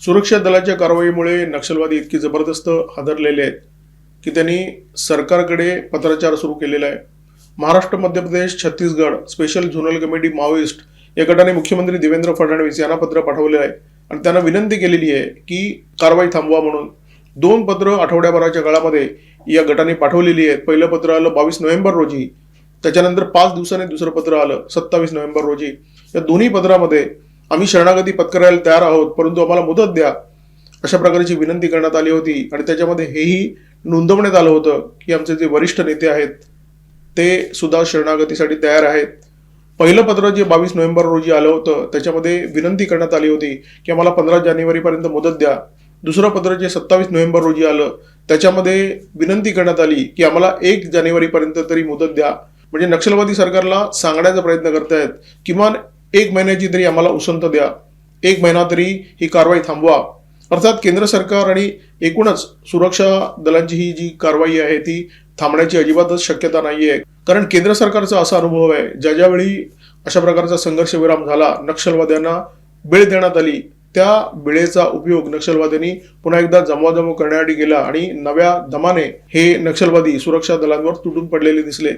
सुरक्षा दलाच्या कारवाईमुळे नक्षलवादी इतके जबरदस्त हादरलेले आहेत की त्यांनी सरकारकडे पत्राचार सुरू केलेला आहे। Maharashtra, Madhya Pradesh, Chhattisgarh special zonal committee Maoist या गटाने मुख्यमंत्री देवेंद्र फडणवीस यांना पत्र पाठवले आहे आणि त्यांना विनंती केलेली आहे की कारवाई थांबवा म्हणून। 2 पत्र आठवड्याभराच्या काळामध्ये या गटाने पाठवलेली आहेत। पहिलं पत्र आलं 22 नोव्हेंबर रोजी, त्याच्यानंतर 5 दिवसांनी दुसरं पत्र आलं 27 नोव्हेंबर रोजी। या दोन्ही पत्रामध्ये आम्ही शरणागती पत्करायला तयार आहोत, परंतु आम्हाला मुदत द्या, अशा प्रकारची विनंती करण्यात आली होती। आणि त्याच्यामध्ये हेही नोंदवण्यात आलं होतं की आमचे जे वरिष्ठ नेते आहेत ते सुद्धा शरणागतीसाठी तयार आहेत। पहिलं पत्र जे 22 नोव्हेंबर रोजी आलं होतं त्याच्यामध्ये विनंती करण्यात आली होती की आम्हाला 15 जानेवारीपर्यंत मुदत द्या। दुसरं पत्र जे 27 नोव्हेंबर रोजी आलं त्याच्यामध्ये विनंती करण्यात आली की आम्हाला 1 जानेवारीपर्यंत तरी मुदत द्या। म्हणजे नक्षलवादी सरकारला सांगण्याचा प्रयत्न करतायत किमान 1 महिन्याची तरी आम्हाला उसंत द्या, 1 महिना तरी ही कारवाई थांबवा। अर्थात केंद्र सरकार आणि एकूणच सुरक्षा दलांची ही जी कारवाई आहे ती थांबण्याची अजिबातच शक्यता नाहीये। कारण केंद्र सरकारचा असा अनुभव आहे, ज्यावेळी अशा प्रकारचा संघर्ष विराम झाला, नक्षलवाद्यांना बीळ देण्यात आली, त्या बिळेचा उपयोग नक्षलवाद्यांनी पुन्हा एकदा जमवाजमव करण्यासाठी केला आणि नव्या दमाने हे नक्षलवादी सुरक्षा दलांवर तुटून पडलेले दिसले।